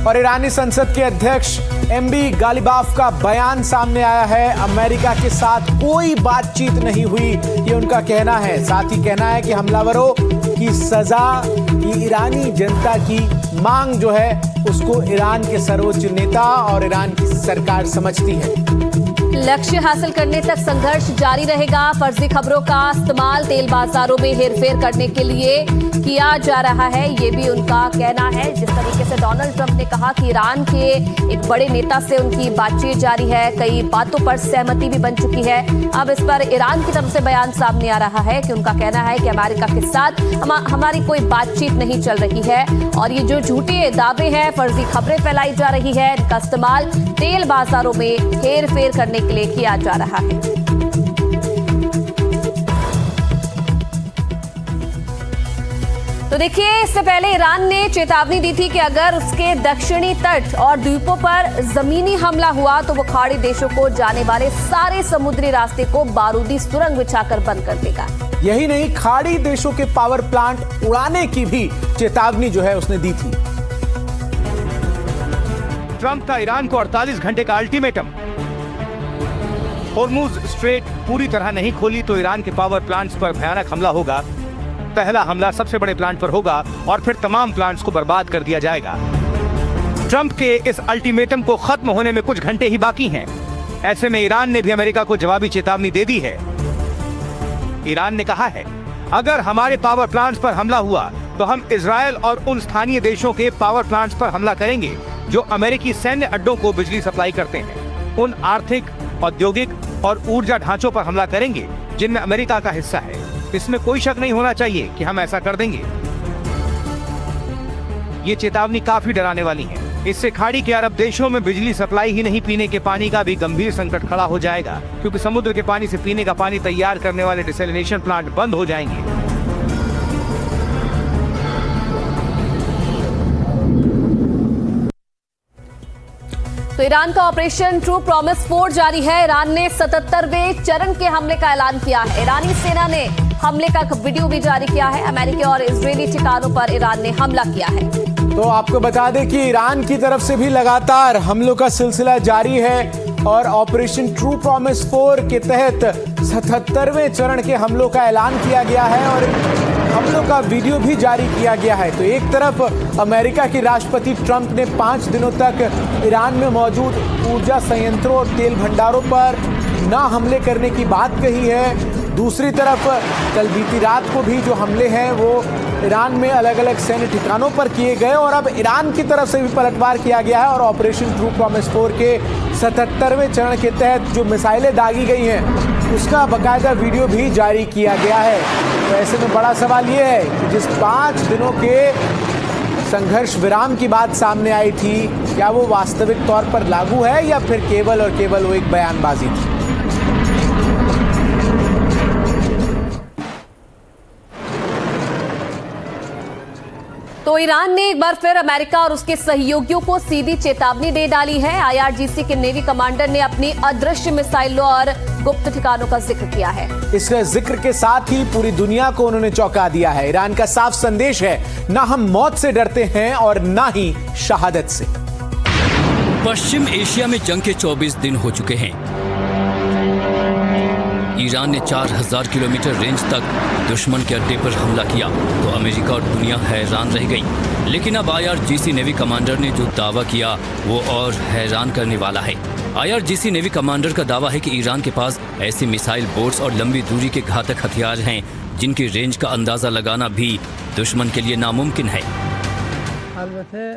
और ईरानी संसद के अध्यक्ष एमबी गालिबाफ का बयान सामने आया है। अमेरिका के साथ कोई बातचीत नहीं हुई, ये उनका कहना है। साथ ही कहना है कि हमलावरों की सजा की ईरानी जनता की मांग जो है उसको ईरान के सर्वोच्च नेता और ईरान की सरकार समझती है। लक्ष्य हासिल करने तक संघर्ष जारी रहेगा। फर्जी खबरों का इस्तेमाल तेल बाजारों में हेरफेर करने के लिए किया जा रहा है, ये भी उनका कहना है। जिस तरीके से डोनाल्ड ट्रंप ने कहा कि ईरान के एक बड़े नेता से उनकी बातचीत जारी है, कई बातों पर सहमति भी बन चुकी है। अब इस पर ईरान की तरफ से बयान सामने आ रहा है कि उनका कहना है कि अमेरिका के साथ हमारी कोई बातचीत नहीं चल रही है और ये जो झूठे दावे हैं, फर्जी खबरें फैलाई जा रही है, इनका इस्तेमाल तेल बाजारों में हेरफेर करने के लिए किया जा रहा है। तो देखिए, इससे पहले ईरान ने चेतावनी दी थी कि अगर उसके दक्षिणी तट और द्वीपों पर जमीनी हमला हुआ तो वो खाड़ी देशों को जाने वाले सारे समुद्री रास्ते को बारूदी सुरंग बिछाकर बंद कर देगा। यही नहीं, खाड़ी देशों के पावर प्लांट उड़ाने की भी चेतावनी जो है उसने दी थी। ट्रंप का ईरान को 48 घंटे का अल्टीमेटम। होर्मुज स्ट्रेट पूरी तरह नहीं खोली तो ईरान के पावर प्लांट्स पर भयानक हमला होगा। पहला हमला सबसे बड़े प्लांट पर होगा और फिर तमाम प्लांट्स को बर्बाद कर दिया जाएगा। ट्रंप के इस अल्टीमेटम को खत्म होने में कुछ घंटे ही बाकी हैं। ऐसे में ईरान ने भी अमेरिका को जवाबी चेतावनी दे दी है। ईरान ने कहा है, अगर हमारे पावर प्लांट्स पर हमला हुआ तो हम इजरायल और उन स्थानीय देशों के पावर प्लांट्स पर हमला करेंगे जो अमेरिकी सैन्य अड्डों को बिजली सप्लाई करते हैं। उन आर्थिक, औद्योगिक और ऊर्जा ढांचों पर हमला करेंगे जिनमें अमेरिका का हिस्सा है। इसमें कोई शक नहीं होना चाहिए कि हम ऐसा कर देंगे। ये चेतावनी काफी डराने वाली है। इससे खाड़ी के अरब देशों में बिजली सप्लाई ही नहीं, पीने के पानी का भी गंभीर संकट खड़ा हो जाएगा, क्योंकि समुद्र के पानी से पीने का पानी तैयार करने वाले डिसैलिनेशन प्लांट बंद हो जाएंगे। तो ईरान का ऑपरेशन ट्रू प्रॉमिस 4 जारी है। ईरान ने 77वें चरण के हमले का ऐलान किया है। ईरानी सेना ने हमले का वीडियो भी जारी किया है। अमेरिकी और इजरायली ठिकानों पर ईरान ने हमला किया है। तो आपको बता दें कि ईरान की तरफ से भी लगातार हमलों का सिलसिला जारी है और ऑपरेशन ट्रू प्रॉमिस 4 के तहत 77वें चरण के हमलों का ऐलान किया गया है और हमलों का वीडियो भी जारी किया गया है। तो एक तरफ अमेरिका के राष्ट्रपति ट्रंप ने 5 दिनों तक ईरान में मौजूद ऊर्जा संयंत्रों और तेल भंडारों पर ना हमले करने की बात कही है। दूसरी तरफ कल बीती रात को भी जो हमले हैं वो ईरान में अलग अलग सैन्य ठिकानों पर किए गए और अब ईरान की तरफ से भी पलटवार किया गया है और ऑपरेशन ट्रू प्रॉमिस 4 के 77वें चरण के तहत जो मिसाइलें दागी गई हैं उसका बाकायदा वीडियो भी जारी किया गया है। तो ऐसे में बड़ा सवाल ये है कि जिस 5 दिनों के संघर्ष विराम की बात सामने आई थी, क्या वो वास्तविक तौर पर लागू है या फिर केवल और केवल वो एक बयानबाजी थी। तो ईरान ने एक बार फिर अमेरिका और उसके सहयोगियों को सीधी चेतावनी दे डाली है। IRGC के नेवी कमांडर ने अपनी अदृश्य मिसाइलों और गुप्त ठिकानों का जिक्र किया है। इस जिक्र के साथ ही पूरी दुनिया को उन्होंने चौंका दिया है। ईरान का साफ संदेश है, ना हम मौत से डरते हैं और ना ही शहादत से। पश्चिम एशिया में जंग के 24 दिन हो चुके हैं। ईरान ने 4000 किलोमीटर रेंज तक दुश्मन के अड्डे पर हमला किया तो अमेरिका और दुनिया हैरान रह गई। लेकिन अब IRGC नेवी कमांडर ने जो दावा किया वो और हैरान करने वाला है। IRGC नेवी कमांडर का दावा है कि ईरान के पास ऐसे मिसाइल बोट्स और लंबी दूरी के घातक हथियार हैं जिनकी रेंज का अंदाजा लगाना भी दुश्मन के लिए नामुमकिन है।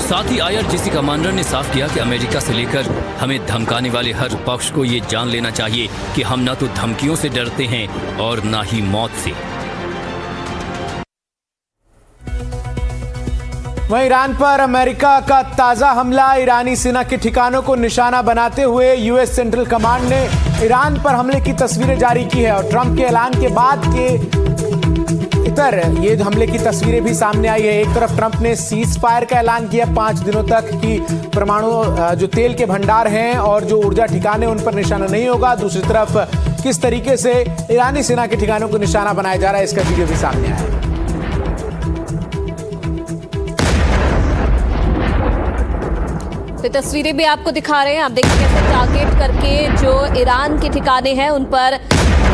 साथ ही IRGC कमांडर ने साफ किया कि अमेरिका से लेकर हमें धमकाने वाले हर पक्ष को ये जान लेना चाहिए कि हम ना तो धमकियों से डरते हैं और ना ही मौत से। वहीं ईरान पर अमेरिका का ताजा हमला, ईरानी सेना के ठिकानों को निशाना बनाते हुए यूएस सेंट्रल कमांड ने ईरान पर हमले की तस्वीरें जारी की है और ट्रंप के ऐलान के बाद के मिलकर ये हमले की तस्वीरें भी सामने आई है। एक तरफ ट्रंप ने सीज फायर का ऐलान किया 5 दिनों तक कि परमाणु जो तेल के भंडार हैं और जो ऊर्जा ठिकाने उन पर निशाना नहीं होगा। दूसरी तरफ किस तरीके से ईरानी सेना के ठिकानों को निशाना बनाया जा रहा है, इसका वीडियो भी सामने आया है। तो तस्वीरें भी आपको दिखा रहे हैं। आप देखिए कैसे टारगेट करके जो ईरान के ठिकाने हैं उन पर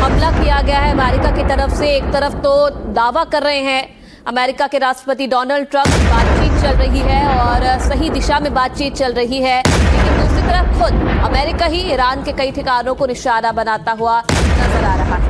हमला किया गया है अमेरिका की तरफ से। एक तरफ तो दावा कर रहे हैं अमेरिका के राष्ट्रपति डोनाल्ड ट्रंप, बातचीत चल रही है और सही दिशा में बातचीत चल रही है, लेकिन दूसरी तरफ खुद अमेरिका ही ईरान के कई ठिकानों को निशाना बनाता हुआ नजर आ रहा है।